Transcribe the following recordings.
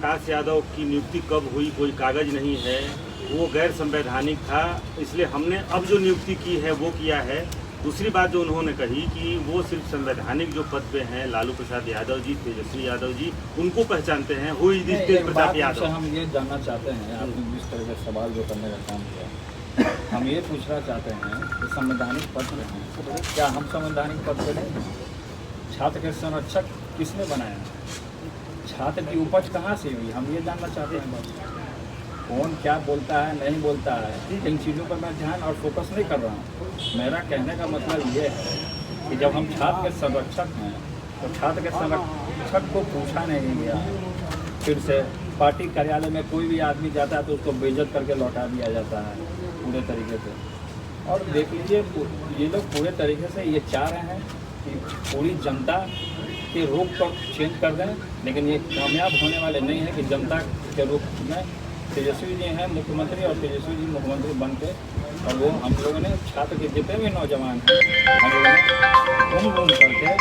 प्रकाश यादव की नियुक्ति कब हुई कोई कागज नहीं है, वो गैर संवैधानिक था, इसलिए हमने अब जो नियुक्ति की है वो किया है। दूसरी बात जो उन्होंने कही कि वो सिर्फ संवैधानिक जो पद पे हैं, लालू प्रसाद यादव जी, तेजस्वी यादव जी, उनको पहचानते हैं। वो तेज प्रताप यादव। हम ये जानना चाहते हैं, आपने जिस तरह का सवाल जो करने का काम किया, हम ये पूछना चाहते हैं कि संवैधानिक पद पे हैं, क्या हम संवैधानिक पद पे नहीं? छात्र के संरक्षक किसने बनाया? छात्र की उपज कहाँ से हुई? हम ये जानना चाहते हैं बस। कौन क्या बोलता है नहीं बोलता है, इन चीज़ों पर मैं ध्यान और फोकस नहीं कर रहा हूँ। मेरा कहने का मतलब ये है कि जब हम छात्र के संरक्षक हैं तो छात्र के संरक्षक को पूछा नहीं गया। फिर से पार्टी कार्यालय में कोई भी आदमी जाता है तो उसको बेइज्जत करके लौटा दिया जाता है पूरे तरीके से। और देख लीजिए, ये लोग पूरे तरीके से ये चाह रहे हैं कि पूरी जनता के रूप को चेंज कर दें, लेकिन ये कामयाब होने वाले नहीं है कि जनता के रूप में तेजस्वी जी हैं मुख्यमंत्री और तेजस्वी जी मुख्यमंत्री बन के, और वो हम लोगों ने छात्र के जितने भी नौजवान हैं हम लोगों ने घूम घूम करके,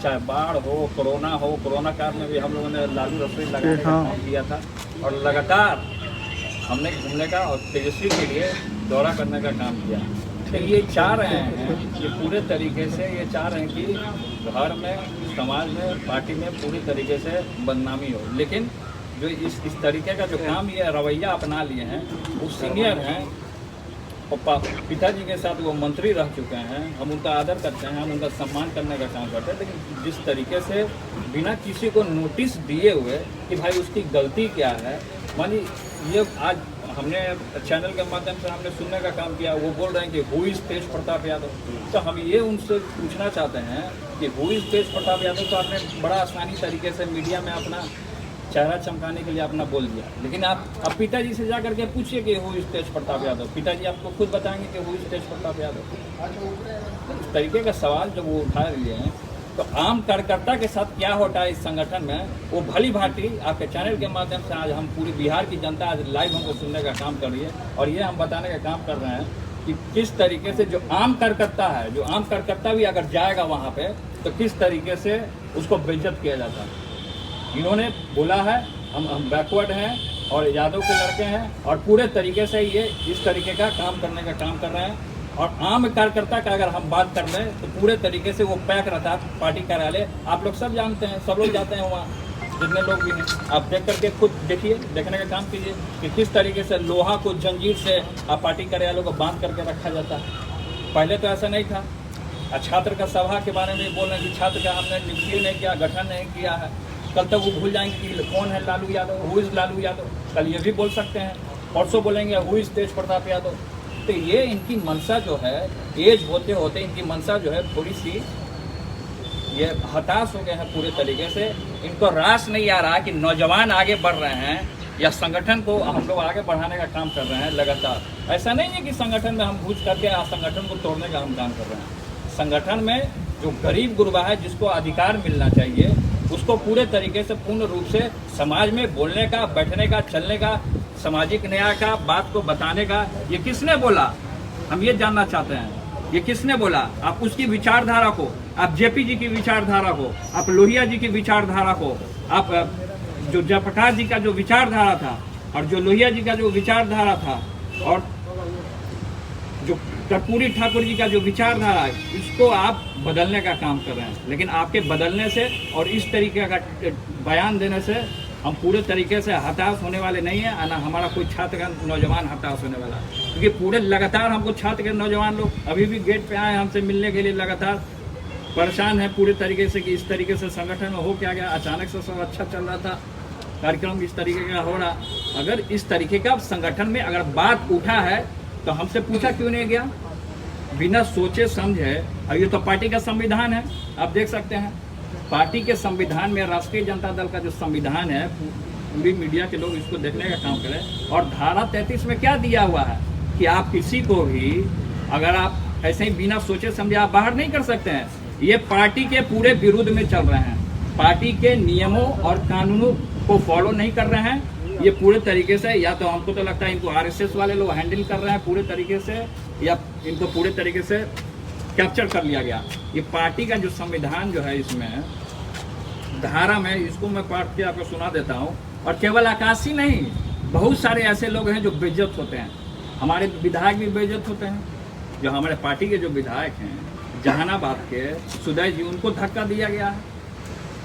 चाहे बाढ़ हो, कोरोना काल में भी हम लोगों ने लालू रसोई लगाने का काम किया था। और लगातार हमने घूमने का और तेजस्वी के लिए दौरा करने का काम किया। तो ये चाह रहे हैं कि पूरे तरीके से ये चाह रहे हैं कि घर में, समाज में, पार्टी में पूरी तरीके से बदनामी हो। लेकिन जो इस तरीके का जो काम ये रवैया अपना लिए हैं, वो सीनियर हैं और पिताजी के साथ वो मंत्री रह चुके हैं। हम उनका आदर करते हैं, हम उनका सम्मान करने का काम करते हैं, लेकिन जिस तरीके से बिना किसी को नोटिस दिए हुए कि भाई उसकी गलती क्या है, मानी ये आज हमने चैनल के माध्यम से हमने सुनने का काम किया, वो बोल रहे हैं कि हु इज़ तेज प्रताप यादव। तो हम ये उनसे पूछना चाहते हैं कि हु इज़ तेज प्रताप यादव, तो आपने बड़ा आसानी तरीके से मीडिया में अपना चेहरा चमकाने के लिए अपना बोल दिया। लेकिन आप पिताजी से जा करके पूछिए कि हु इज़ तेज प्रताप यादव, पिताजी आपको खुद बताएंगे कि हु इज़ तेज प्रताप यादव। इस तरीके का सवाल जब वो उठा लिए हैं तो आम कार्यकर्ता के साथ क्या होता है इस संगठन में, वो भली भांति आपके चैनल के माध्यम से आज हम पूरी बिहार की जनता आज लाइव हमको सुनने का काम कर रही है। और ये हम बताने का काम कर रहे हैं कि किस तरीके से जो आम कार्यकर्ता है, जो आम कार्यकर्ता भी अगर जाएगा वहाँ पे तो किस तरीके से उसको बेइज्जत किया जाता है। इन्होंने बोला है हम बैकवर्ड हैं और यादव के लड़के हैं, और पूरे तरीके से ये इस तरीके का काम करने का काम कर रहे हैं। और आम कार्यकर्ता का अगर हम बात कर लें तो पूरे तरीके से वो पैक रहता है पार्टी कार्यालय। आप लोग सब जानते हैं, सब लोग जाते हैं वहाँ, जितने लोग भी हैं। आप देख करके खुद देखिए, देखने का काम कीजिए कि किस तरीके से लोहा को जंजीर से आप पार्टी कार्यालयों को बांध करके रखा जाता है। पहले तो ऐसा नहीं था। छात्र का सभा के बारे में बोल रहे हैं कि छात्र का हमने नियुक्ति नहीं किया, गठन नहीं किया है। कल तक वो भूल जाएंगे कि कौन है लालू यादव, हु इज़ लालू यादव। कल ये भी बोल सकते हैं, परसों बोलेंगे हु इज़ तेज प्रताप यादव। तो ये इनकी मनसा जो है, एज होते होते इनकी मनसा जो है थोड़ी सी ये हताश हो गए हैं पूरे तरीके से। इनको रास नहीं आ रहा कि नौजवान आगे बढ़ रहे हैं या संगठन को हम लोग आगे बढ़ाने का काम कर रहे हैं लगातार। ऐसा नहीं है कि संगठन में हम घुस करके संगठन को तोड़ने का हम काम कर रहे हैं। संगठन में जो गरीब गुरबा है, जिसको अधिकार मिलना चाहिए, उसको पूरे तरीके से पूर्ण रूप से समाज में बोलने का, बैठने का, चलने का, सामाजिक न्याय का, बात को बताने का, ये किसने बोला? हम ये जानना चाहते हैं, ये किसने बोला? आप उसकी विचारधारा को, आप जेपी जी की विचारधारा को, आप लोहिया जी की विचारधारा को, आप जो जयप्रकाश जी का जो विचारधारा था और जो लोहिया जी का जो विचारधारा था और जो कर्पूरी ठाकुर जी का जो विचारधारा है, इसको आप बदलने का काम कर रहे हैं। लेकिन आपके बदलने से और इस तरीके का बयान देने से हम पूरे तरीके से हताश होने वाले नहीं हैं, ना हमारा कोई छात्र का नौजवान हताश होने वाला, क्योंकि पूरे लगातार हमको छात्र के नौजवान लोग अभी भी गेट पे आए हमसे मिलने के लिए, लगातार परेशान है पूरे तरीके से कि इस तरीके से संगठन में हो क्या गया। अचानक से सब अच्छा चल रहा था, कार्यक्रम इस तरीके का हो रहा। अगर इस तरीके का संगठन में अगर बात उठा है तो हमसे पूछा क्यों नहीं गया? बिना सोचे समझे। और ये तो पार्टी का संविधान है, आप देख सकते हैं पार्टी के संविधान में, राष्ट्रीय जनता दल का जो संविधान है, पूरी मीडिया के लोग इसको देखने का काम करें। और धारा 33 में क्या दिया हुआ है कि आप किसी को भी अगर आप ऐसे ही बिना सोचे समझे आप बाहर नहीं कर सकते हैं। ये पार्टी के पूरे विरुद्ध में चल रहे हैं, पार्टी के नियमों और कानूनों को फॉलो नहीं कर रहे हैं। ये पूरे तरीके से, या तो हमको तो लगता है इनको आरएसएस वाले लोग हैंडल कर रहे हैं पूरे तरीके से, या इनको पूरे तरीके से कैप्चर कर लिया गया। ये पार्टी का जो संविधान जो है, इसमें धारा में, इसको मैं पढ़ के आपको सुना देता हूँ और केवल आकाश ही नहीं, बहुत सारे ऐसे लोग हैं जो बेइज्जत होते हैं। हमारे विधायक भी बेइज्जत होते हैं। जो हमारे पार्टी के जो विधायक हैं जहानाबाद के सुदय जी, उनको धक्का दिया गया है,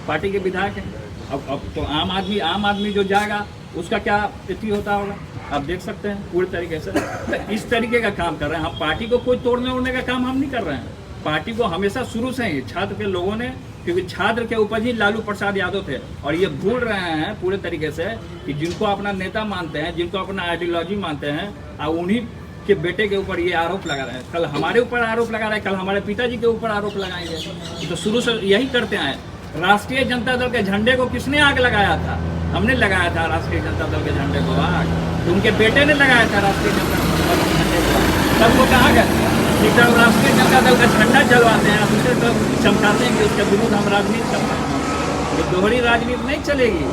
पार्टी के विधायक हैं। अब तो आम आदमी जो जाएगा उसका क्या स्थिति होता होगा, आप देख सकते हैं पूरी तरीके से। तो इस तरीके का काम कर रहे हैं हम। पार्टी को कोई तोड़ने उड़ने का काम हम नहीं कर रहे हैं। पार्टी को हमेशा शुरू से ही छात्र के लोगों ने, क्योंकि छात्र के ऊपर ही लालू प्रसाद यादव थे, और ये भूल रहे हैं पूरे तरीके से कि जिनको अपना नेता मानते हैं, जिनको अपना आइडियोलॉजी मानते हैं, और उन्हीं के बेटे के ऊपर ये आरोप लगा रहे हैं। कल हमारे ऊपर आरोप लगा रहे हैं, कल हमारे पिताजी के ऊपर आरोप लगाएंगे। तो शुरू से यही करते आए। राष्ट्रीय जनता दल के झंडे को किसने आग लगाया था? हमने लगाया था राष्ट्रीय जनता दल के झंडे को आग। तो उनके बेटे ने लगाया था राष्ट्रीय जनता दल के झंडे को। तब वो कहाँ गए? एक तरफ राष्ट्रीय जनता दल का झंडा जलवाते हैं, दूसरे तरफ चमकाते हैं कि उसके विरुद्ध हम राजनीति करते हैं। ये दोहरी राजनीति नहीं चलेगी।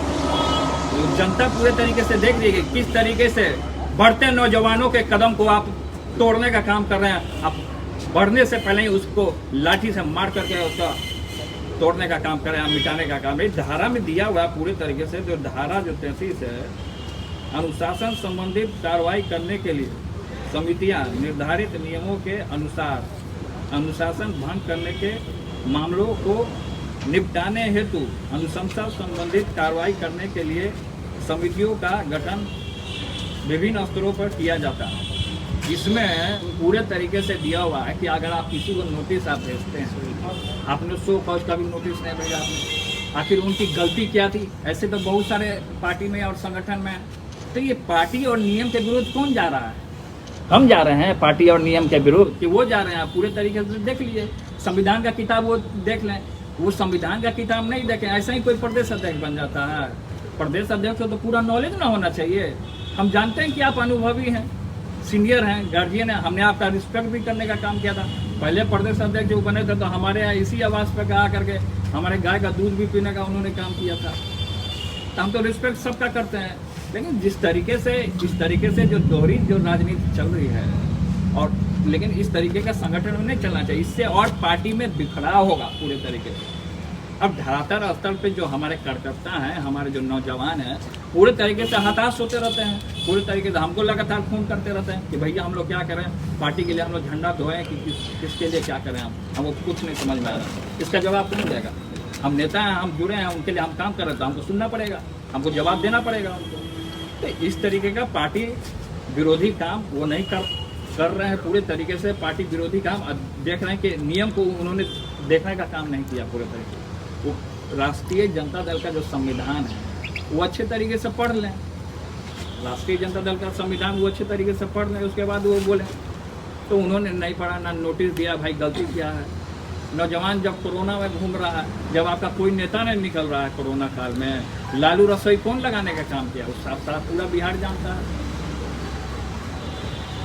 तो जनता पूरे तरीके से देख रही है किस तरीके से बढ़ते नौजवानों के कदम को आप तोड़ने का काम कर रहे हैं। आप बढ़ने से पहले ही उसको लाठी से मार करके उसका तोड़ने का काम कर रहे हैं, मिटाने का काम। इस धारा में दिया हुआ है पूरे तरीके से, जो धारा जो 33 है, अनुशासन संबंधित कार्रवाई करने के लिए समितियां निर्धारित नियमों के अनुसार अनुशासन भंग करने के मामलों को निपटाने हेतु अनुशंसा संबंधित कार्रवाई करने के लिए समितियों का गठन विभिन्न स्तरों पर किया जाता है। इसमें पूरे तरीके से दिया हुआ है कि अगर आप किसी को नोटिस आप भेजते हैं, आपने 100 कॉज का भी नोटिस नहीं भेजा आपने, आखिर उनकी गलती क्या थी? ऐसे तो बहुत सारे पार्टी में और संगठन में। तो ये पार्टी और नियम के विरुद्ध कौन जा रहा है? हम जा रहे हैं पार्टी और नियम के विरुद्ध कि वो जा रहे हैं? आप पूरे तरीके से देख लीजिए, संविधान का किताब वो देख लें। वो संविधान का किताब नहीं देखें, ऐसा ही कोई प्रदेश अध्यक्ष बन जाता है। प्रदेश अध्यक्ष को तो पूरा नॉलेज ना होना चाहिए। हम जानते हैं कि आप अनुभवी हैं, सीनियर हैं, गार्जियन हैं। हमने आपका रिस्पेक्ट भी करने का काम किया था। पहले प्रदेश अध्यक्ष जो बने थे तो हमारे यहाँ इसी आवाज़ पर कहा करके हमारे गाय का दूध भी पीने का उन्होंने काम किया था। तो हम तो रिस्पेक्ट सबका करते हैं। लेकिन जिस तरीके से जो दोहरी जो राजनीति चल रही है, और लेकिन इस तरीके का संगठन में नहीं चलना चाहिए। इससे और पार्टी में बिखराव होगा पूरे तरीके से। अब धरातल स्तर पे जो हमारे कार्यकर्ता हैं, हमारे जो नौजवान हैं, पूरे तरीके से हताश होते रहते हैं। पूरे तरीके से हमको लगातार फोन करते रहते हैं कि भैया हम लोग क्या करें, पार्टी के लिए हम लोग झंडा धोएं कि किसके लिए क्या करें। हमको कुछ नहीं समझ में आ रहा। इसका जवाब कौन देगा? हम नेता हैं, हम जुड़े हैं, उनके लिए हम काम कर रहे हैं, तो हमको सुनना पड़ेगा, हमको जवाब देना पड़ेगा उनको। तो इस तरीके का पार्टी विरोधी काम वो नहीं कर रहे हैं। पूरे तरीके से पार्टी विरोधी काम देख रहे हैं कि नियम को उन्होंने देखने का काम नहीं किया पूरे तरीके से। वो राष्ट्रीय जनता दल का जो संविधान है वो अच्छे तरीके से पढ़ लें। राष्ट्रीय जनता दल का संविधान वो अच्छे तरीके से पढ़ लें, उसके बाद वो बोलें। तो उन्होंने नहीं पढ़ा, ना नोटिस दिया, भाई गलती क्या है। नौजवान जब कोरोना में घूम रहा है, जब आपका कोई नेता नहीं निकल रहा है कोरोना काल में, लालू रसोई कौन लगाने का काम किया? उस साथ पूरा बिहार जानता है।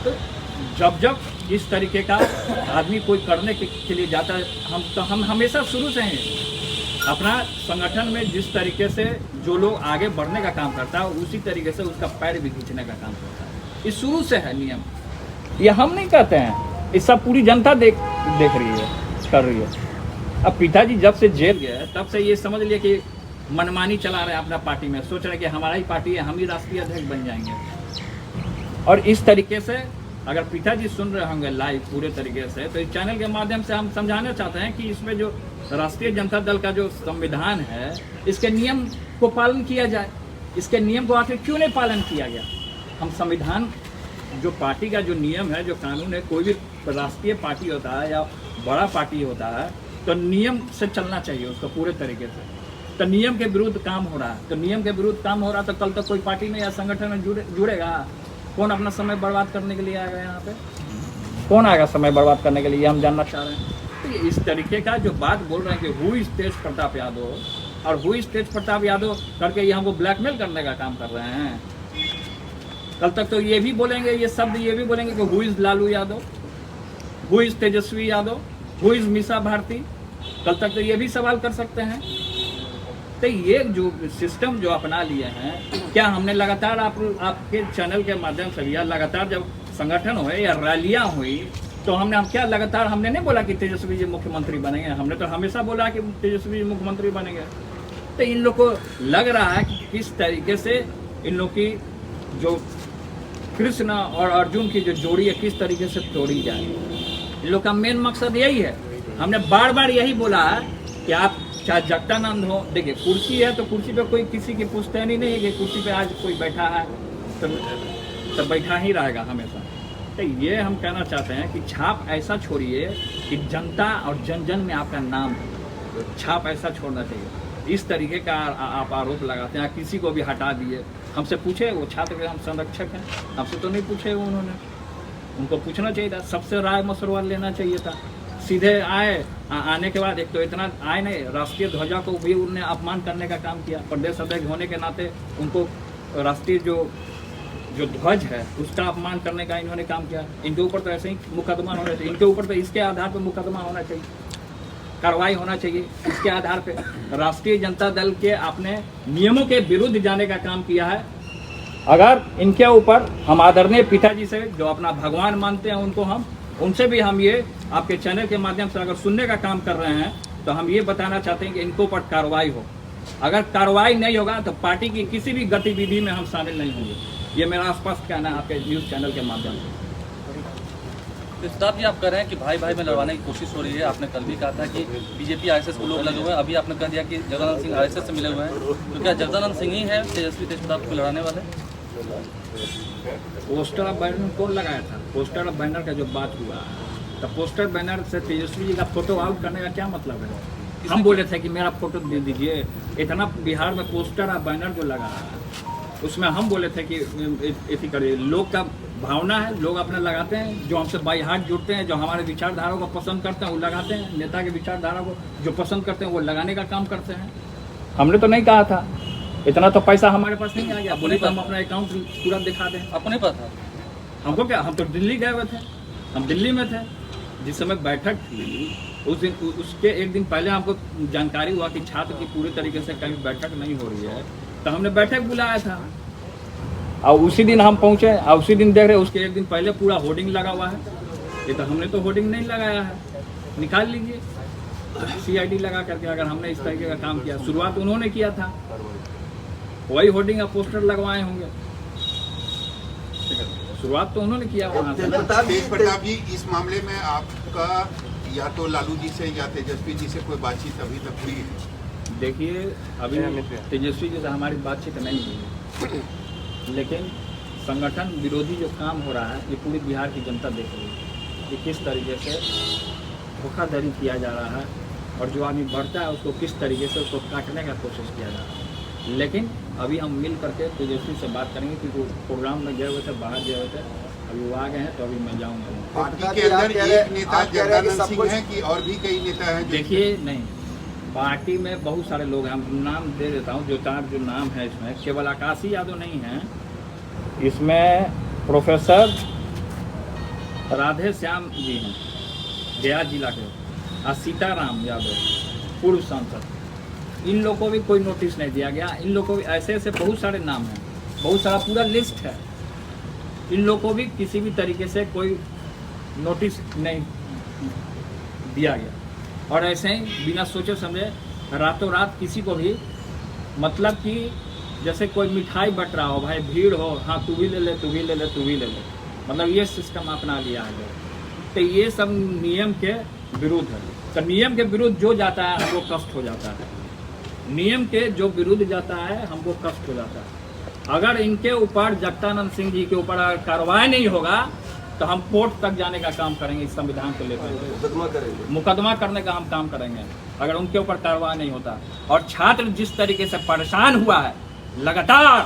तो जब इस तरीके का आदमी कोई करने के लिए जाता है, हम हमेशा शुरू से हैं अपना संगठन में जिस तरीके से जो लोग आगे बढ़ने का काम करता है उसी तरीके से उसका पैर भी खींचने का काम करता है। ये शुरू से है नियम, ये हम नहीं कहते हैं, ये सब पूरी जनता देख रही है, कर रही है। अब पिताजी जब से जेल गए तब से ये समझ लिए कि मनमानी चला रहे हैं अपना पार्टी में, सोच रहे हैं कि हमारा ही पार्टी है, हम ही राष्ट्रीय अध्यक्ष बन जाएंगे। और इस तरीके से अगर पिताजी सुन रहे होंगे लाइव पूरे तरीके से, तो इस चैनल के माध्यम से हम समझाना चाहते हैं कि इसमें जो राष्ट्रीय जनता दल का जो संविधान है, इसके नियम को पालन किया जाए। इसके नियम को आखिर क्यों नहीं पालन किया गया? हम संविधान जो पार्टी का जो नियम है, जो कानून है, कोई भी राष्ट्रीय पार्टी होता है या बड़ा पार्टी होता है तो नियम से चलना चाहिए उसको पूरे तरीके से। तो नियम के विरुद्ध काम हो रहा है, तो नियम के विरुद्ध काम हो रहा है तो कल तक कोई पार्टी में या संगठन में जुड़ेगा? कौन अपना समय बर्बाद करने के लिए आएगा यहाँ पे? कौन आएगा समय बर्बाद करने के लिए? हम जानना चाह रहे हैं। तो इस तरीके का जो बात बोल रहे हैं कि हु इज तेज प्रताप यादव, और हु इज तेज प्रताप यादव करके ये हमको ब्लैकमेल करने का काम कर रहे हैं। कल तक तो ये भी बोलेंगे, ये शब्द ये भी बोलेंगे कि who is Lalu Yadav, who is Tejashwi Yadav, who is Misa Bharti. कल तक तो ये भी सवाल कर सकते हैं। तो ये जो सिस्टम जो अपना लिए हैं, क्या हमने लगातार आपके चैनल के माध्यम से या लगातार जब संगठन हुए या रैलियां हुई तो हमने नहीं बोला कि तेजस्वी जी मुख्यमंत्री बनेंगे। हमने तो हमेशा बोला कि तेजस्वी जी मुख्यमंत्री बनेंगे। तो इन लोग को लग रहा है कि किस तरीके से इन लोग की जो कृष्ण और अर्जुन की जो जोड़ी है किस तरीके से तोड़ी जाए। इन लोग का मेन मकसद यही है। हमने बार बार यही बोला है कि आप चाहे जगदानंद हो, देखिए कुर्सी है तो कुर्सी पे कोई किसी की पुश्तैनी नहीं है कि कुर्सी पे आज कोई बैठा है तो बैठा ही रहेगा हमेशा। तो ये हम कहना चाहते हैं कि छाप ऐसा छोड़िए कि जनता और जन जन में आपका नाम है, छाप ऐसा छोड़ना चाहिए। इस तरीके का आप आरोप लगाते हैं, किसी को भी हटा दिए। हमसे पूछे वो छात्र के हम संरक्षक हैं, हमसे तो नहीं पूछे उन्होंने, उनको पूछना चाहिए था, सबसे राय मशवरा लेना चाहिए था। सीधे आए, आने के बाद एक तो इतना आए नहीं, राष्ट्रीय ध्वजा को भी उन्होंने अपमान करने का काम किया। प्रदेश अध्यक्ष होने के नाते उनको राष्ट्रीय जो ध्वज है उसका अपमान करने का इन्होंने काम किया। इनके ऊपर तो ऐसे ही मुकदमा होना चाहिए, इनके ऊपर तो इसके आधार पर मुकदमा होना चाहिए, कार्रवाई होना चाहिए इसके आधार पे। राष्ट्रीय जनता दल के अपने नियमों के विरुद्ध जाने का काम किया है। अगर इनके ऊपर हम आदरणीय पिताजी से जो अपना भगवान मानते हैं उनसे भी हम ये आपके चैनल के माध्यम से अगर सुनने का काम कर रहे हैं तो हम ये बताना चाहते हैं कि इनके ऊपर कार्रवाई हो। अगर कार्रवाई नहीं होगा तो पार्टी की किसी भी गतिविधि में हम शामिल नहीं होंगे। ये मेरा स्पष्ट कहना है आपके न्यूज़ चैनल के माध्यम से। सिद्धार्थ जी, आप कह रहे हैं कि भाई भाई में लड़वाने की कोशिश हो रही है। आपने कल भी कहा था कि बीजेपी आरएसएस को लोग लगे हुए हैं, अभी आपने कह दिया कि जगदानंद सिंह आरएसएस से मिले हुए हैं। तो क्या जगदानंद सिंह ही है तेजस्वी तेजप्रताप को लड़ाने वाले? पोस्टर ऑफ बैनर कौन लगाया था? पोस्टर ऑफ बैनर का जो बात हुआ तो पोस्टर बैनर से तेजस्वी जी का फोटो आउट करने का क्या मतलब है? हम बोले थे कि मेरा फोटो दे दीजिए। इतना बिहार में पोस्टर ऑफ बैनर जो लगा है उसमें हम बोले थे कि ऐसी करिए। लोग का भावना है, लोग अपने लगाते हैं, जो हमसे बाई हाथ जुड़ते हैं, जो हमारे विचारधारा को पसंद करते हैं वो लगाते हैं। नेता के विचारधारा को जो पसंद करते हैं वो लगाने का काम करते हैं। हमने तो नहीं कहा था, इतना तो पैसा हमारे पास नहीं आ गया। बोले तो हम अपना अकाउंट पूरा दिखा दें। अपने पता हमको क्या, हम तो दिल्ली गए हुए थे, हम दिल्ली में थे जिस समय बैठक थी। उस दिन उसके एक दिन पहले हमको जानकारी हुआ कि छात्र की पूरी तरीके से कभी बैठक नहीं हो रही है, तो हमने बैठक बुलाया था और उसी दिन हम पहुंचे और उसी दिन देख रहे उसके एक दिन पहले पूरा होर्डिंग लगा हुआ है। ये तो हमने तो होर्डिंग नहीं लगाया है, निकाल लीजिए CID लगा करके। अगर हमने इस तरीके का काम किया, शुरुआत उन्होंने किया था, वही होर्डिंग और पोस्टर लगवाए होंगे, शुरुआत तो उन्होंने किया वहाँ से। तेज प्रताप जी, इस मामले में आपका या तो लालू जी से या तेजस्वी जी से कोई बातचीत अभी तक हुई है? देखिए, अभी तेजस्वी जी से हमारी बातचीत नहीं हुई है, लेकिन संगठन विरोधी जो काम हो रहा है ये पूरी बिहार की जनता देख रही है कि किस तरीके से धोखाधड़ी किया जा रहा है और जो आदमी बढ़ता है उसको किस तरीके से उसको काटने का कोशिश किया जा रहा है। लेकिन अभी हम मिल करके तेजस्वी से बात करेंगे क्योंकि वो प्रोग्राम में गए हुए थे, बाहर गए हुए थे, अभी वो आ गए हैं तो अभी मैं जाऊँगा। पार्टी के अंदर एक नेता जगदानंद सिंह है कि और भी कई नेता हैं? देखिए, नहीं, पार्टी में बहुत सारे लोग हैं, हम नाम दे देता हूँ। जो नाम है इसमें केवल आकाशी यादव नहीं है, इसमें प्रोफेसर राधे श्याम जी हैं गया जिला के, और सीताराम यादव पूर्व सांसद। इन लोगों को भी कोई नोटिस नहीं दिया गया। इन लोगों को भी ऐसे ऐसे बहुत सारे नाम हैं, बहुत सारा पूरा लिस्ट है। इन लोगों को भी किसी भी तरीके से कोई नोटिस नहीं दिया गया और ऐसे ही बिना सोचे समझे रातों रात किसी को भी, मतलब कि जैसे कोई मिठाई बट रहा हो, भाई भीड़ हो, हाँ तू भी ले ले, तू भी ले ले, तू भी ले ले, मतलब ये सिस्टम अपना लिया है। तो ये सब नियम के विरुद्ध है। तो नियम के विरुद्ध जो जाता है हमको कष्ट हो जाता है, नियम के जो विरुद्ध जाता है हमको कष्ट हो जाता है। अगर इनके ऊपर जगदानंद सिंह जी के ऊपर अगर कार्रवाई नहीं होगा तो हम कोर्ट तक जाने का काम करेंगे, इस संविधान को लेकर मुकदमा करने का हम काम करेंगे अगर उनके ऊपर कार्रवाई नहीं होता। और छात्र जिस तरीके से परेशान हुआ है, लगातार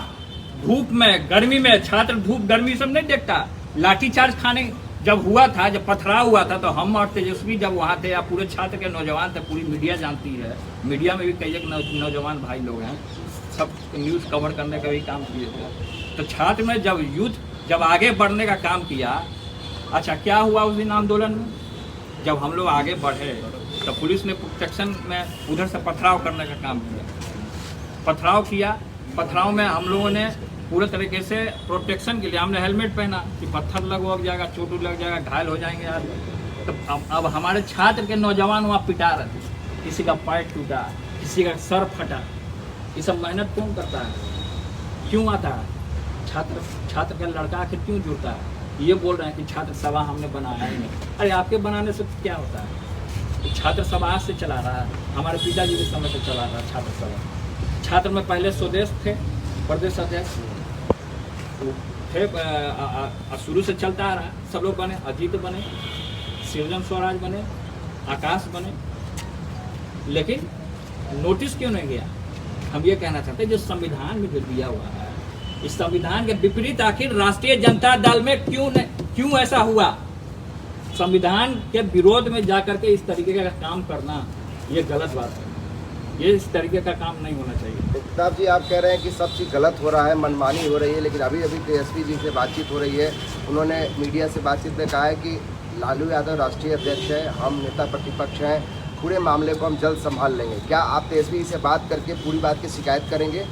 धूप में गर्मी में, छात्र धूप गर्मी सब नहीं देखता, लाठीचार्ज खाने जब हुआ था, जब पथराव हुआ था, तो हम और तेजस्वी जब वहाँ थे, या पूरे छात्र के नौजवान थे, पूरी मीडिया जानती है, मीडिया में भी कई एक नौजवान भाई लोग हैं, सब न्यूज़ कवर करने का भी काम किए थे। तो छात्र में जब यूथ जब आगे बढ़ने का काम किया, अच्छा क्या हुआ उस दिन आंदोलन में, जब हम लोग आगे बढ़े तो पुलिस ने प्रोटेक्शन में उधर से पथराव करने का काम किया, पथराव किया। पथराव में हम लोगों ने पूरे तरीके से प्रोटेक्शन के लिए हमने हेलमेट पहना कि पत्थर लग जाएगा, चोट लग जाएगा, घायल हो जाएंगे आदमी। तो अब हमारे छात्र के नौजवान वहाँ पिटा रहे थे, किसी का पैर टूटा, किसी का सर फटा, ये सब मेहनत कौन करता है, क्यों आता है? छात्र का लड़का आखिर क्यों जुड़ता है? ये बोल रहे हैं कि छात्र सभा हमने बनाया ही नहीं। अरे आपके बनाने से क्या होता है? छात्र सभा आज से चला रहा है, हमारे पिताजी के समय से चला रहा है छात्र सभा। छात्र में पहले स्वदेश थे, प्रदेश अध्यक्ष थे, शुरू से चलता आ रहा है। सब लोग बने, अजीत बने, सृजन स्वराज बने, आकाश बने, लेकिन नोटिस क्यों नहीं गया? हम ये कहना चाहते हैं जो संविधान में जो दिया हुआ है, इस संविधान के विपरीत आखिर राष्ट्रीय जनता दल में क्यों ऐसा हुआ? संविधान के विरोध में जाकर के इस तरीके का काम करना ये गलत बात है। ये इस तरीके का काम नहीं होना चाहिए। प्रताप जी, आप कह रहे हैं कि सब चीज़ गलत हो रहा है, मनमानी हो रही है, लेकिन अभी तेजस्वी जी से बातचीत हो रही है। उन्होंने मीडिया से बातचीत में कहा है कि लालू यादव राष्ट्रीय अध्यक्ष है, हम नेता प्रतिपक्ष हैं, पूरे मामले को हम जल्द संभाल लेंगे। क्या आप तेजस्वी जी से बात करके पूरी बात की शिकायत करेंगे?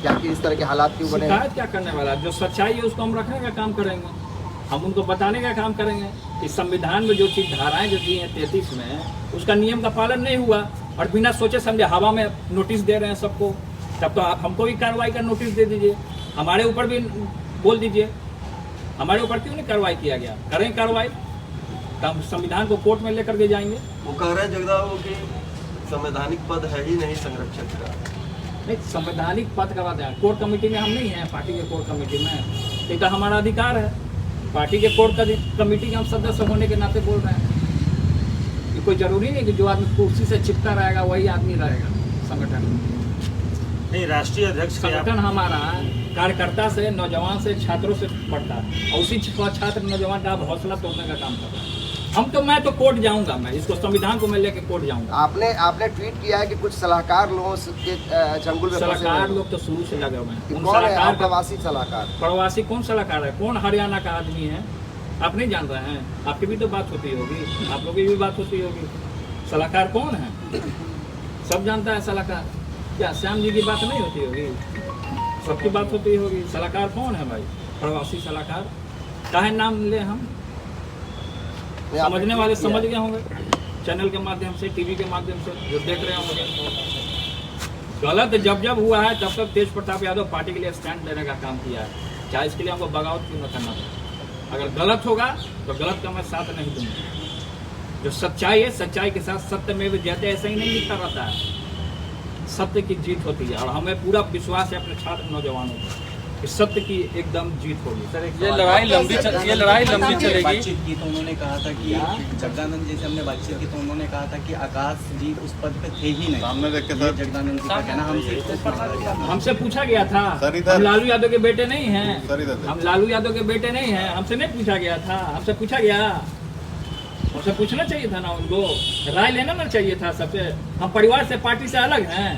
क्या कि इस तरह के हालात क्यों बने? शिकायत क्या करने वाला, जो सच्चाई है उसको हम रखने का काम करेंगे, हम उनको बताने का काम करेंगे कि संविधान में जो चीज़ धाराएं जो दी हैं 33 में, उसका नियम का पालन नहीं हुआ और बिना सोचे समझे हवा में नोटिस दे रहे हैं सबको। तब तो आप हमको भी कार्रवाई का नोटिस दे दीजिए, हमारे ऊपर भी बोल दीजिए, हमारे ऊपर क्यों नहीं कार्रवाई किया गया? करें कार्रवाई, तो हम संविधान को कोर्ट में लेकर के जाएंगे। वो कह रहे हैं जगदाव की संवैधानिक पद है ही नहीं संरक्षक का। नहीं, संवैधानिक पद का बात है, कोर कमेटी में हम नहीं हैं, पार्टी के कोर कमेटी में, ये तो हमारा अधिकार है। पार्टी के कोर कमेटी के हम सदस्य होने के नाते बोल रहे हैं। ये कोई जरूरी नहीं कि जो आदमी कुर्सी से चिपका रहेगा वही आदमी रहेगा संगठन में। नहीं, राष्ट्रीय अध्यक्ष संगठन हमारा कार्यकर्ता से, नौजवान से, छात्रों से पढ़ता है और उसी छात्र नौजवान का आप हौसला तोड़ने का काम कर रहे हैं। मैं तो कोर्ट जाऊंगा, मैं इसको संविधान को मैं लेके कोर्ट जाऊंगा। आपने ट्वीट किया है कि कुछ सलाहकार लोगों के चंगुल में सलाहकार लोग तो शुरू से लगे हुए हैं। कौन है प्रवासी सलाहकार? प्रवासी कौन सलाहकार है? कौन हरियाणा का आदमी है? आप नहीं जान रहे हैं? आपकी भी तो बात होती होगी, आप लोगों की भी बात होती होगी। सलाहकार कौन है? सब जानता है सलाहकार। क्या श्याम जी की बात नहीं होती होगी? सबकी बात होती होगी। सलाहकार कौन है भाई? प्रवासी सलाहकार। काहे नाम ले हम? समझने वाले समझ गए होंगे, चैनल के माध्यम से, टीवी के माध्यम से जो देख रहे होंगे। गलत जब हुआ है तब तक तेज प्रताप यादव पार्टी के लिए स्टैंड लेने का काम किया है, चाहे इसके लिए हमको बगावत क्यों न करना पड़े। अगर गलत होगा तो गलत का मैं साथ नहीं दूंगा। जो सच्चाई है, सच्चाई के साथ सत्य में भी जयते, ऐसा ही नहीं लिखा रहता है। सत्य की जीत होती है और हमें पूरा विश्वास है अपने छात्र नौजवानों को कि सत्य की एकदम जीत होगी। सर, ये लड़ाई लंबी चलेगी। बातचीत की तो उन्होंने कहा था कि जगदानंद जी से हमने बातचीत की तो उन्होंने कहा था कि आकाश जी उस पद पे थे ही नहीं। सामने देख के सर जगदानंद जी का कहना हमसे पूछा गया था, हम लालू यादव के बेटे नहीं हैं, हम लालू यादव के बेटे नहीं हैं, हमसे नहीं पूछा गया था। हमसे पूछा गया, हमसे पूछना चाहिए था ना, उनको राय लेना ना चाहिए था सबसे। हम परिवार से, पार्टी से अलग हैं,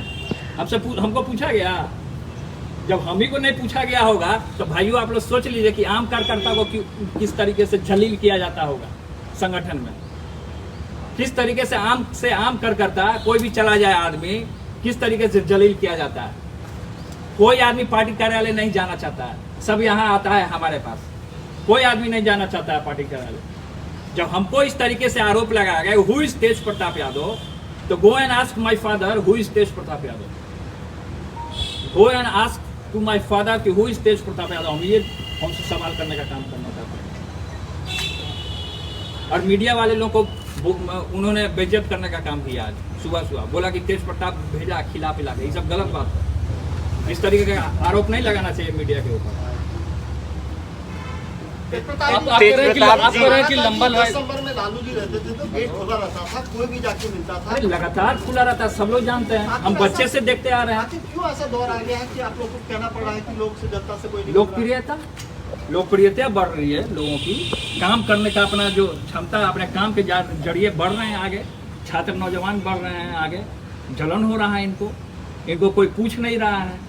हमको पूछा गया। जब हम ही को नहीं पूछा गया होगा तो भाइयों आप लोग सोच लीजिए कि आम कार्यकर्ता को किस तरीके से जलील किया जाता होगा संगठन में। किस तरीके से आम कार्यकर्ता, कोई भी चला जाए आदमी, किस तरीके से जलील किया जाता है। कोई आदमी पार्टी कार्यालय नहीं जाना चाहता है, सब यहाँ आता है हमारे पास। कोई आदमी नहीं जाना चाहता है पार्टी कार्यालय। जब हमको इस तरीके से आरोप लगाया गया हु इज तेज प्रताप यादव, तो go and ask my father who is Tej Pratap Yadav. Go and ask to my father कि हु इज तेज प्रताप यादव। हम ये हमसे सवाल करने का काम करना चाहते हैं। और मीडिया वाले लोगों को उन्होंने बेइज्जत करने का काम किया। आज सुबह बोला कि तेज प्रताप भेजा खिला पिला के, ये सब गलत बात है। इस तरीके का आरोप नहीं लगाना चाहिए मीडिया के ऊपर। आप कह रहे हैं कि लंबा दिसंबर में लालू जी रहते थे तो गेट खुला रहता था, कोई भी जाके मिलता था। लगातार खुला रहता है, सब लोग जानते हैं, हम बच्चे से देखते आ रहे हैं। आखिर क्यों ऐसा दौर आ गया है कि आप लोग को कहना पड़ रहा है कि लोग से जनता से कोई नहीं? लोकप्रियता बढ़ रही है लोगों की, काम करने का अपना जो क्षमता, अपने काम के जरिए बढ़ रहे हैं आगे। छात्र नौजवान बढ़ रहे हैं आगे, जलन हो रहा है इनको कोई पूछ नहीं रहा है।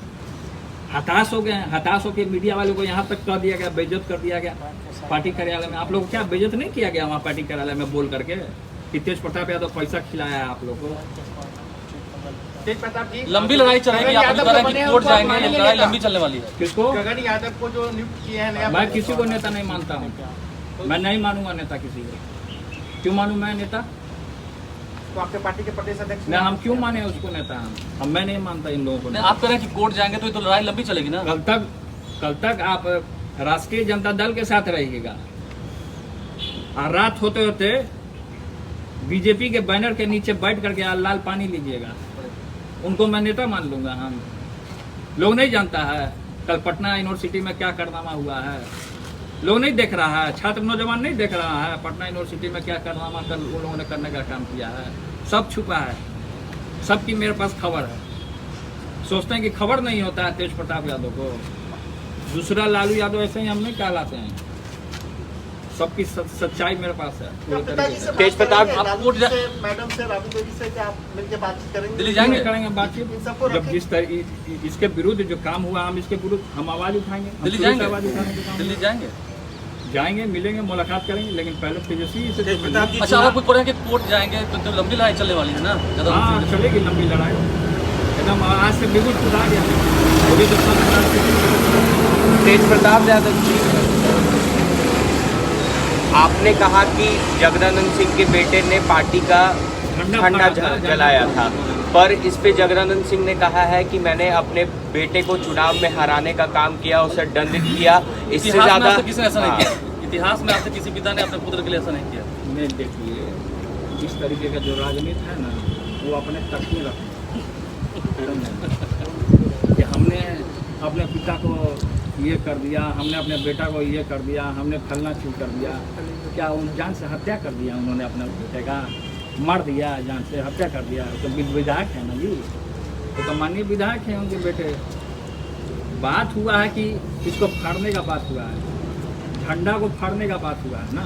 हताश हो गए हैं, हताश होकर मीडिया वालों को यहाँ तक कर दिया गया, बेइज्जत कर दिया गया पार्टी कार्यालय में। आप लोग क्या बेइज्जत नहीं किया गया वहाँ पार्टी कार्यालय में बोल करके कि तेज प्रताप यादव पैसा खिलाया है आप लोग को? लंबी लड़ाई चलेगी, आप कह रहे हैं कि कोर्ट जाएंगे, लड़ाई लंबी चलने वाली है। किसको? गगन यादव को जो नियुक्त किए हैं। मैं किसी को नेता नहीं मानता हूँ, मैं नहीं मानूंगा नेता किसी को। क्यों मानूं मैं नेता? तो आपके पार्टी के प्रदेश अध्यक्ष ना हम क्यों माने उसको नेता? हम मैं नहीं मानता इन लोगों को नहीं, नेता। आप कह रहे हैं कि कोर्ट जाएंगे तो ये तो लड़ाई लंबी चलेगी ना। कल तक आप राष्ट्रीय जनता दल के साथ रहिएगा और रात होते होते बीजेपी के बैनर के नीचे बैठ करके लाल पानी लीजिएगा, उनको मैं नेता मान लूंगा। हम लोग नहीं जानता है कल पटना यूनिवर्सिटी में क्या कारनामा हुआ है, लोग नहीं देख रहा है, छात्र नौजवान नहीं देख रहा है पटना यूनिवर्सिटी में क्या कारनामा कल उन लोगों ने करने का काम किया है। सब छुपा है, सबकी मेरे पास खबर है। सोचते हैं कि खबर नहीं होता है तेज प्रताप यादव को। दूसरा लालू यादव ऐसे ही हम नहीं कहलाते हैं, सबकी सच्चाई मेरे पास है। तेज प्रताप आप मैडम से राबड़ी देवी से क्या आप मिलकर बातचीत करेंगे? दिल्ली जाएंगे? करेंगे बातचीत। जब जिस तरह इसके विरुद्ध जो काम हुआ हम इसके विरुद्ध हम आवाज उठाएंगे। दिल्ली जाएंगे? दिल्ली जाएंगे, जाएंगे, मिलेंगे, मुलाकात करेंगे, लेकिन पहले तेजस्वी से। अच्छा, आप कुछ कि कोर्ट जाएंगे तो लंबी लड़ाई चलने वाली है ना? हाँ, चलेगी लंबी लड़ाई एकदम। आज से बिल्कुल खुदा गया। तेज प्रताप यादव जी, आपने कहा कि जगदानंद सिंह के बेटे ने पार्टी का झंडा जलाया था, पर इस पे जगदानंद सिंह ने कहा है कि मैंने अपने बेटे को चुनाव में हराने का काम किया, उसे दंडित किया। इससे ज्यादा किसी ने ऐसा नहीं किया। इतिहास में आपसे किसी पिता ने अपने पुत्र के लिए ऐसा नहीं किया। नहीं, देखिए इस तरीके का जो राजनीति है ना वो अपने तक ही रखते कि हमने अपने पिता को ये कर दिया, हमने अपने बेटा को ये कर दिया, हमने फलना चीज कर दिया। क्या उन जान से हत्या कर दिया उन्होंने अपने बेटे का, मार दिया, जान से हत्या कर दिया। तो विधायक है ना जी, तो माननीय विधायक हैं उनके बेटे। बात हुआ है कि इसको फाड़ने का बात हुआ है, झंडा को फाड़ने का बात हुआ है ना।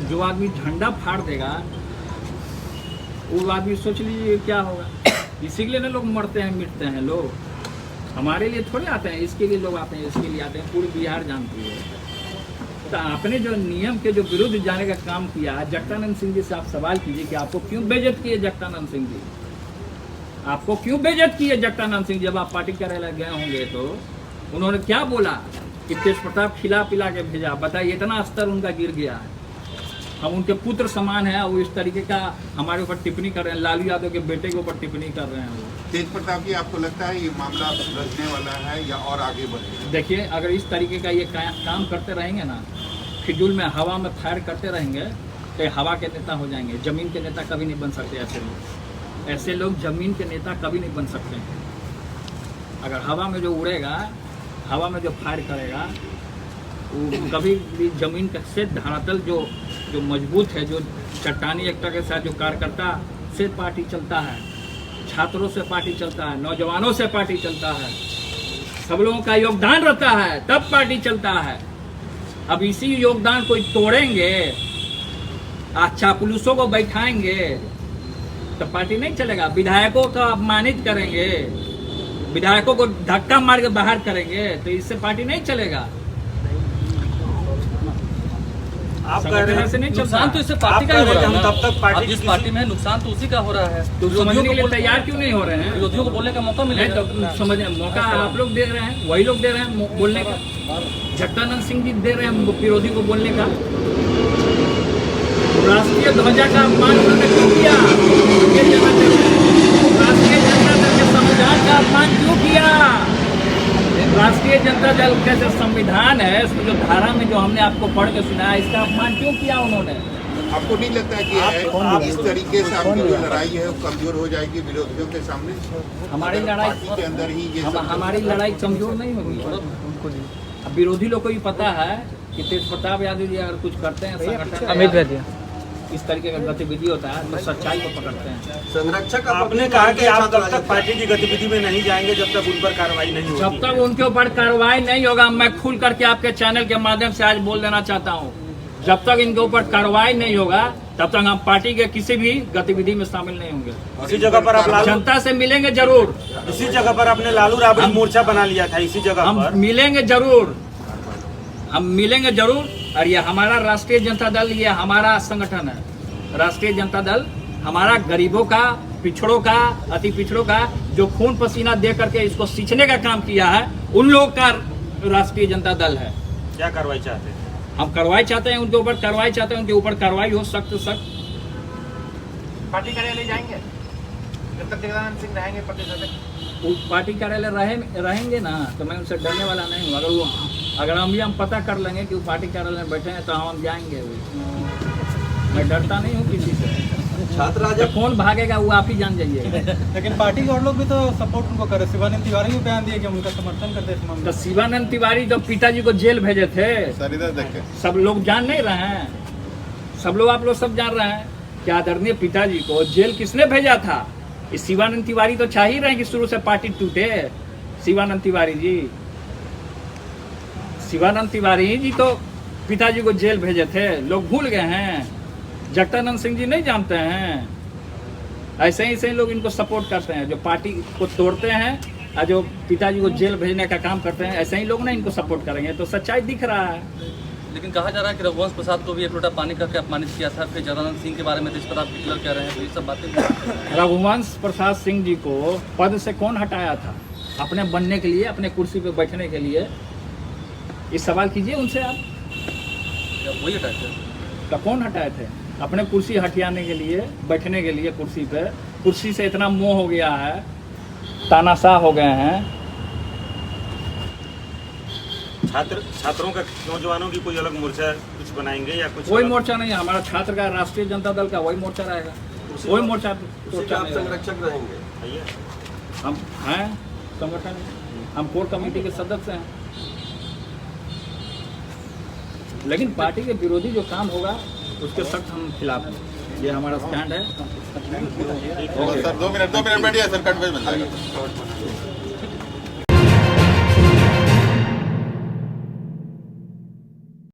जो आदमी झंडा फाड़ देगा वो आदमी सोच लीजिए क्या होगा। इसी के लिए ना लोग मरते हैं, मिटते हैं लोग। हमारे लिए थोड़े आते हैं, इसके लिए लोग आते हैं, इसके लिए आते हैं। पूरी बिहार जानती है। तो आपने जो नियम के जो विरुद्ध जाने का काम किया, जगदानंद सिंह जी से आप सवाल कीजिए कि आपको क्यों बेइज्जत किए जगदानंद सिंह जी? आपको क्यों बेइज्जत किए जगदानंद सिंह? जब आप पार्टी कार्यालय गए होंगे तो उन्होंने क्या बोला कि तेज प्रताप खिला पिला के भेजा? बताइए, इतना स्तर उनका गिर गया है। हम उनके पुत्र समान है, वो इस तरीके का हमारे ऊपर टिप्पणी कर रहे हैं। लालू यादव के बेटे के ऊपर टिप्पणी कर रहे हैं वो। तेज प्रताप जी, आपको लगता है ये मामला सुलझने वाला है या और आगे बढ़ेगा? देखिए, अगर इस तरीके का ये काम करते रहेंगे ना, फिजूल में हवा में फायर करते रहेंगे तो हवा के नेता हो जाएंगे। जमीन के नेता कभी नहीं बन सकते ऐसे लोग। ऐसे लोग जमीन के नेता कभी नहीं बन सकते हैं। अगर हवा में जो उड़ेगा, हवा में जो फायर करेगा, वो कभी भी जमीन से धरातल जो मजबूत है, जो चट्टानी एकता के साथ जो कार्यकर्ता से पार्टी चलता है, छात्रों से पार्टी चलता है, नौजवानों से पार्टी चलता है, सब लोगों का योगदान रहता है, तब पार्टी चलता है। अब इसी योगदान को तोड़ेंगे, आज चापलूसों को बैठाएंगे तो पार्टी नहीं चलेगा। विधायकों को अपमानित करेंगे, विधायकों को धक्का मार के बाहर करेंगे तो इससे पार्टी नहीं चलेगा। आप कह रहे हैं नहीं चलता। नुकसान तो इससे पार्टी का ही हो रहा है। हम तब तक पार्टी जिस पार्टी में है, नुकसान तो उसी का हो रहा है। तो समझने के लिए तैयार क्यों नहीं हो रहे हैं? विरोधियों को बोलने का मौका मिलेगा। तो समझने मौका आप लोग दे रहे हैं, वही लोग दे रहे हैं बोलने का। जगदानंद सिंह जी दे रहे हैं विरोधी को बोलने का। राष्ट्रीय ध्वजा का अपमान उन्होंने क्यों किया? राष्ट्रीय जनता दल के संविधान का अपमान क्यों किया? राष्ट्रीय जनता दल का जो संविधान है, उसमें जो धारा में जो हमने आपको पढ़ के सुनाया, इसका अपमान क्यों किया उन्होंने? आपको नहीं लगता कि इस तरीके से आपकी जो लड़ाई है वो कमजोर हो जाएगी विरोधियों के सामने? हमारी लड़ाई पार्टी के अंदर ही ये सब हमारी लड़ाई कमजोर नहीं होगी। अब विरोधी लोग को भी पता है कि तेज प्रताप यादव जी अगर कुछ करते हैं, संगठन इस तरीके का गतिविधि होता है तो सच्चाई को पकड़ते हैं। संरक्षक आपने कहा कि आप तब तक पार्टी की गतिविधि में नहीं जाएंगे जब तक उन पर कार्रवाई नहीं होगी। जब तक उनके ऊपर कार्रवाई नहीं होगा, मैं खुल करके आपके चैनल के माध्यम से आज बोल देना चाहता हूँ, जब तक इनके ऊपर कार्रवाई नहीं होगा तब तक हम पार्टी के किसी भी गतिविधि में शामिल नहीं होंगे। इसी जगह पर आप जनता से मिलेंगे जरूर। इसी जगह पर आपने लालू राबड़ी मोर्चा बना लिया था, इसी जगह हम पर मिलेंगे जरूर, हम मिलेंगे जरूर। और ये हमारा राष्ट्रीय जनता दल, ये हमारा संगठन है। राष्ट्रीय जनता दल हमारा गरीबों का, पिछड़ों का, अति पिछड़ों का जो खून पसीना दे करके इसको सींचने का काम किया है, उन लोगों का राष्ट्रीय जनता दल है। क्या कार्रवाई चाहते हैं? हम कार्रवाई चाहते हैं, उनके ऊपर कार्रवाई चाहते हैं, उनके ऊपर कार्रवाई हो सख्त सख्त। पार्टी कार्यालय जाएंगे जब तक जगदानंद सिंह रहेंगे प्रदेश अध्यक्ष? वो पार्टी कार्यालय रहेंगे ना, तो मैं उनसे डरने वाला नहीं हूँ। अगर हम पता कर लेंगे कि वो पार्टी कार्यालय में बैठे हैं तो हम जाएंगे। मैं डरता नहीं हूँ किसी से। छात्र आज तो कौन भागेगा वो आप ही जान जाइए। लेकिन पार्टी के और लोग भी तो सपोर्ट उनको करे। शिवानंद तिवारी भी बयान दिए कि उनका समर्थन करते हैं इस मामले तो शिवानंद तिवारी जब पिताजी को जेल भेजे थे, सब लोग जान नहीं रहे हैं? सब लोग, आप लोग सब जान रहे हैं कि आदरणीय पिताजी को जेल किसने भेजा था? इस शिवानंद तिवारी तो चाह ही रहे हैं कि शुरू से पार्टी टूटे। शिवानंद तिवारी जी तो पिताजी को जेल भेजे थे, लोग भूल गए हैं। जगदानंद सिंह जी नहीं जानते हैं? ऐसे ही लोग इनको सपोर्ट करते हैं, जो पार्टी को तोड़ते हैं और जो पिताजी को जेल भेजने का काम करते हैं, ऐसे ही लोग ना इनको सपोर्ट करेंगे। तो सच्चाई दिख रहा है। लेकिन कहा जा रहा है कि रघुवंश प्रसाद को भी एक लोटा पानी करके अपमानित किया था, फिर जगदानंद सिंह के बारे में तो इस पर आप डिक्लेयर कह रहे हैं, तो ये सब बातें। रघुवंश प्रसाद सिंह जी को पद से कौन हटाया था? अपने बनने के लिए, अपने कुर्सी पे बैठने के लिए? इस सवाल कीजिए उनसे आप। वही हटाए थे? तो कौन हटाए थे? अपने कुर्सी हटियाने के लिए, बैठने के लिए कुर्सी पे। कुर्सी से इतना मोह हो गया है, तानाशाह हो गए हैं। छात्रों का, नौजवानों की कोई अलग मोर्चा कुछ बनाएंगे या कुछ? कोई मोर्चा नहीं है हमारा। छात्र का राष्ट्रीय जनता दल का वही मोर्चा रहेगा। वही मोर्चा आप संरक्षक रहेंगे? हम हैं संगठन, हम कोर कमेटी के सदस्य हैं। लेकिन पार्टी के विरोधी जो काम होगा उसके सख्त हम खिलाफ हैं। ये हमारा स्टैंड है। सर 2 मिनट बैठिए सर, कट पे बन जाएगा।